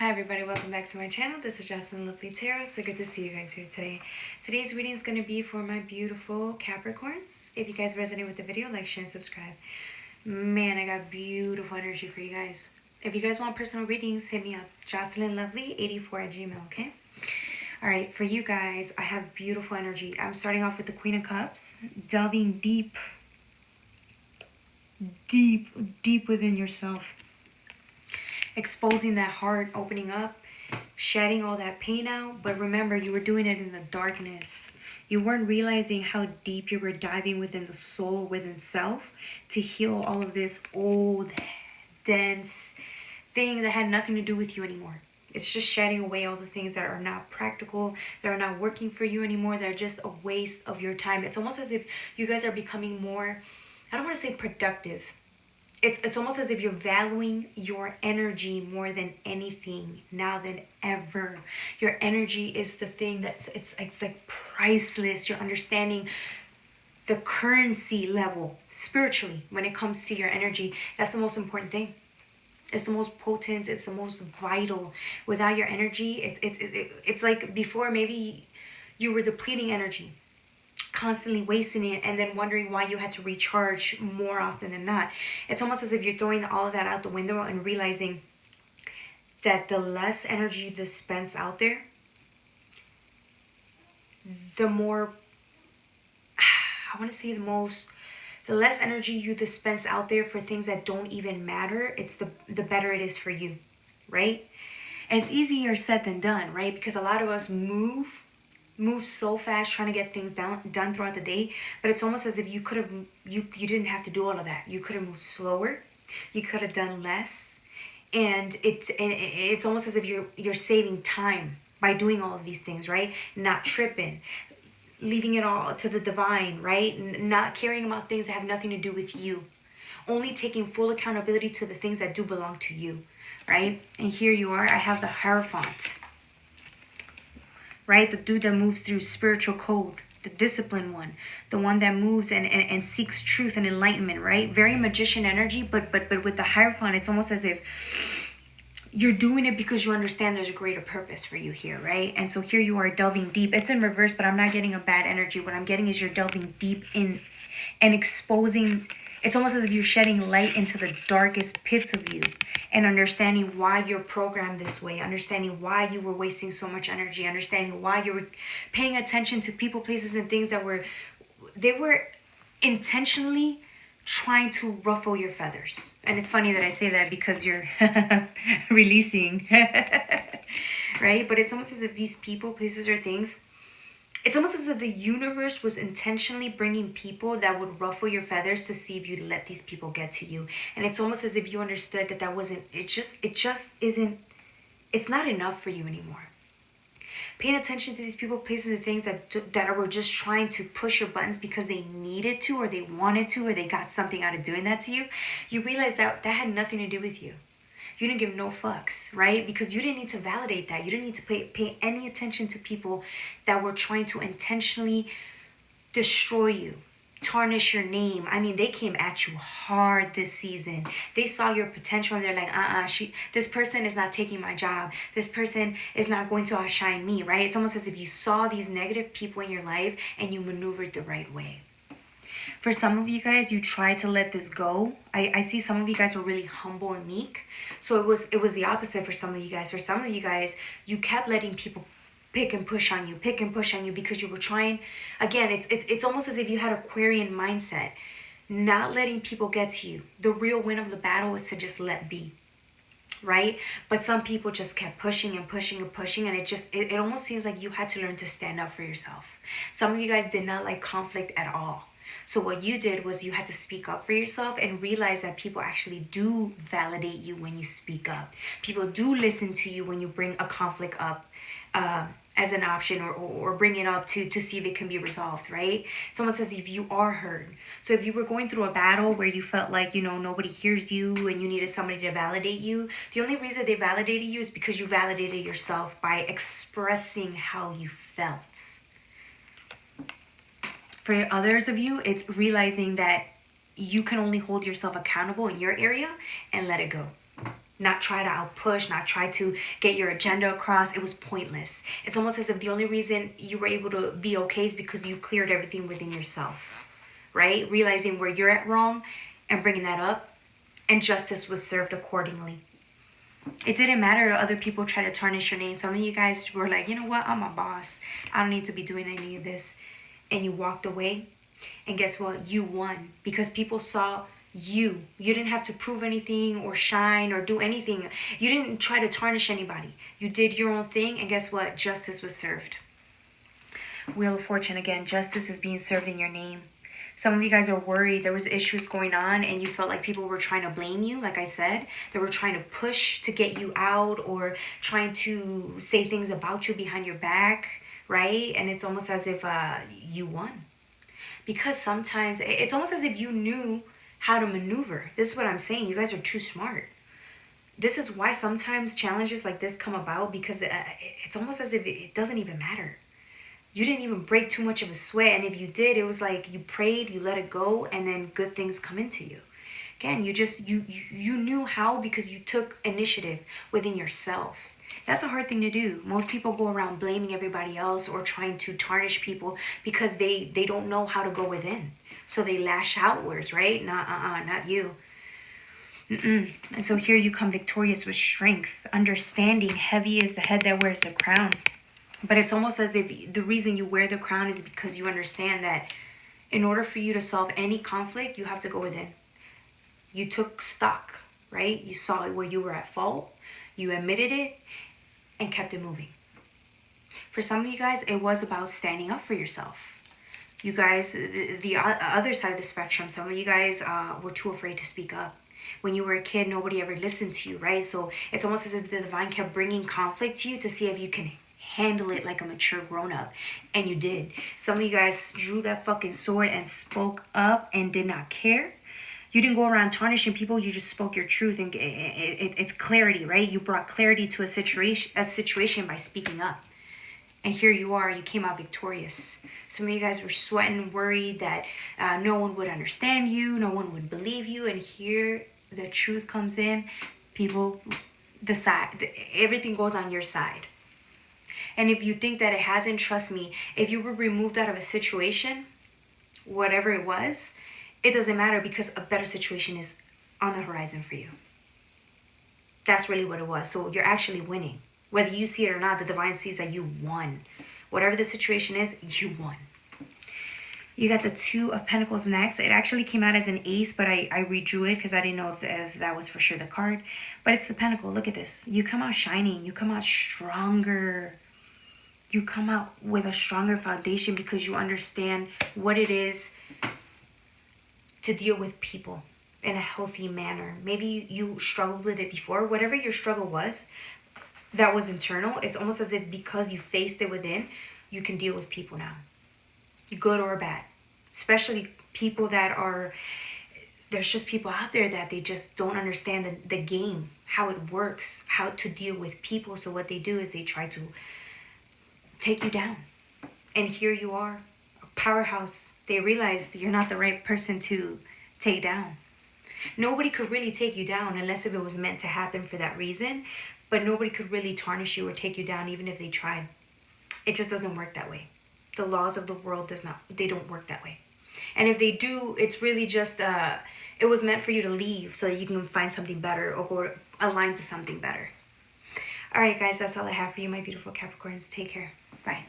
Hi everybody, welcome back to my channel. This is Jocelyn Lovely Tarot. So good to see you guys here today. Today's reading is going to be for my beautiful Capricorns. If you guys resonate with the video, like, share, and subscribe. Man, I got beautiful energy for you guys. If you guys want personal readings, hit me up. JocelynLovely84@gmail, okay? Alright, for you guys, I have beautiful energy. I'm starting off with the Queen of Cups, delving deep within yourself. Exposing that heart, opening up, shedding all that pain out. But remember, you were doing it in the darkness. You weren't realizing how deep you were diving within the soul, within self, to heal all of this old, dense thing that had nothing to do with you anymore. It's just shedding away all the things that are not practical, that are not working for you anymore, that are just a waste of your time. It's almost as if you guys are becoming more, I don't want to say productive. It's almost as if you're valuing your energy more than anything now than ever. Your energy is the thing that's it's like priceless. You're understanding the currency level spiritually when it comes to your energy. That's the most important thing. It's the most potent. It's the most vital. Without your energy, it's like before maybe you were depleting energy, constantly wasting it, and then wondering why you had to recharge more often than not. It's almost as if you're throwing all of that out the window and realizing that the less energy you dispense out there, the more, I want to say the less energy you dispense out there for things that don't even matter, it's the better it is for you, right? And it's easier said than done, right? Because a lot of us move so fast trying to get things done throughout the day, but it's almost as if you could have you didn't have to do all of that. You could have moved slower, you could have done less, and it's almost as if you're saving time by doing all of these things, right? Not tripping, leaving it all to the divine, right? Not caring about things that have nothing to do with you, only taking full accountability to the things that do belong to you, right? And here you are, I have the Hierophant, right? The dude that moves through spiritual code, the disciplined one, the one that moves and seeks truth and enlightenment, right? Very magician energy, but with the Hierophant, it's almost as if you're doing it because you understand there's a greater purpose for you here, right? And so here you are delving deep. It's in reverse, but I'm not getting a bad energy. What I'm getting is you're delving deep in and exposing. It's almost as if you're shedding light into the darkest pits of you and understanding why you're programmed this way, understanding why you were wasting so much energy, understanding why you were paying attention to people, places, and things that were intentionally trying to ruffle your feathers. And it's funny that I say that because you're releasing, right? But it's almost as if these people, places, or things, it's almost as if the universe was intentionally bringing people that would ruffle your feathers to see if you'd let these people get to you. And it's almost as if you understood that wasn't, it just isn't, it's not enough for you anymore. Paying attention to these people, places, and things that were just trying to push your buttons because they needed to, or they wanted to, or they got something out of doing that to you, you realize that had nothing to do with you. You didn't give no fucks, right? Because you didn't need to validate that. You didn't need to pay any attention to people that were trying to intentionally destroy you, tarnish your name. I mean, they came at you hard this season. They saw your potential and they're like, this person is not taking my job. This person is not going to outshine me, right? It's almost as if you saw these negative people in your life and you maneuvered the right way. For some of you guys, you tried to let this go. I see some of you guys are really humble and meek. So it was the opposite for some of you guys. For some of you guys, you kept letting people pick and push on you because you were trying. Again, it's almost as if you had Aquarian mindset, not letting people get to you. The real win of the battle is to just let be, right? But some people just kept pushing and pushing and pushing, and it almost seems like you had to learn to stand up for yourself. Some of you guys did not like conflict at all. So what you did was you had to speak up for yourself and realize that people actually do validate you when you speak up. People do listen to you when you bring a conflict up as an option, or bring it up to see if it can be resolved, right? It's almost as if you are heard. So if you were going through a battle where you felt like, nobody hears you and you needed somebody to validate you, the only reason they validated you is because you validated yourself by expressing how you felt. For others of you, it's realizing that you can only hold yourself accountable in your area and let it go. not try to outpush, not try to get your agenda across. It was pointless. It's almost as if the only reason you were able to be okay is because you cleared everything within yourself, right? Realizing where you're at wrong and bringing that up, and justice was served accordingly. It didn't matter if other people try to tarnish your name. Some of you guys were like, you know what, I'm a boss. I don't need to be doing any of this. And you walked away. And guess what? You won. Because people saw you. You didn't have to prove anything or shine or do anything. You didn't try to tarnish anybody. You did your own thing. And guess what? Justice was served. Wheel of Fortune again. Justice is being served in your name. Some of you guys are worried. There was issues going on and you felt like people were trying to blame you. Like I said, they were trying to push to get you out or trying to say things about you behind your back, right? And it's almost as if you won. Because sometimes it's almost as if you knew how to maneuver. This is what I'm saying. You guys are too smart. This is why sometimes challenges like this come about, because it's almost as if it doesn't even matter. You didn't even break too much of a sweat. And if you did, it was like you prayed, you let it go, and then good things come into you. Again, you knew how because you took initiative within yourself. That's a hard thing to do. Most people go around blaming everybody else or trying to tarnish people because they don't know how to go within. So they lash outwards, right? Not you. And so here you come victorious with strength, understanding. Heavy is the head that wears the crown. But it's almost as if the reason you wear the crown is because you understand that in order for you to solve any conflict, you have to go within. You took stock, right? You saw where you were at fault. You admitted it and kept it moving. For some of you guys, it was about standing up for yourself. You guys, the other side of the spectrum, some of you guys were too afraid to speak up. When you were a kid, nobody ever listened to you, right? So it's almost as if the divine kept bringing conflict to you to see if you can handle it like a mature grown-up. And you did. Some of you guys drew that fucking sword and spoke up and did not care. You didn't go around tarnishing people. You just spoke your truth. And it's clarity, right? You brought clarity to a situation by speaking up. And here you are. You came out victorious. Some of you guys were sweating, worried that no one would understand you. No one would believe you. And here the truth comes in. People decide. Everything goes on your side. And if you think that it hasn't, trust me, if you were removed out of a situation, whatever it was, it doesn't matter because a better situation is on the horizon for you. That's really what it was. So you're actually winning. Whether you see it or not, the divine sees that you won. Whatever the situation is, you won. You got the Two of Pentacles next. It actually came out as an ace, but I redrew it because I didn't know if that was for sure the card. But it's the Pentacle. Look at this. You come out shining. You come out stronger. You come out with a stronger foundation because you understand what it is to deal with people in a healthy manner. Maybe you struggled with it before. Whatever your struggle was, that was internal. It's almost as if because you faced it within, you can deal with people now. Good or bad. Especially people that are... There's just people out there that they just don't understand the game, how it works, how to deal with people. So what they do is they try to take you down. And here you are, a powerhouse. They realized you're not the right person to take down. Nobody could really take you down unless if it was meant to happen for that reason. But nobody could really tarnish you or take you down even if they tried. It just doesn't work that way. The laws of the world they don't work that way. And if they do, it's really just, it was meant for you to leave so that you can find something better or go align to something better. All right, guys, that's all I have for you, my beautiful Capricorns. Take care. Bye.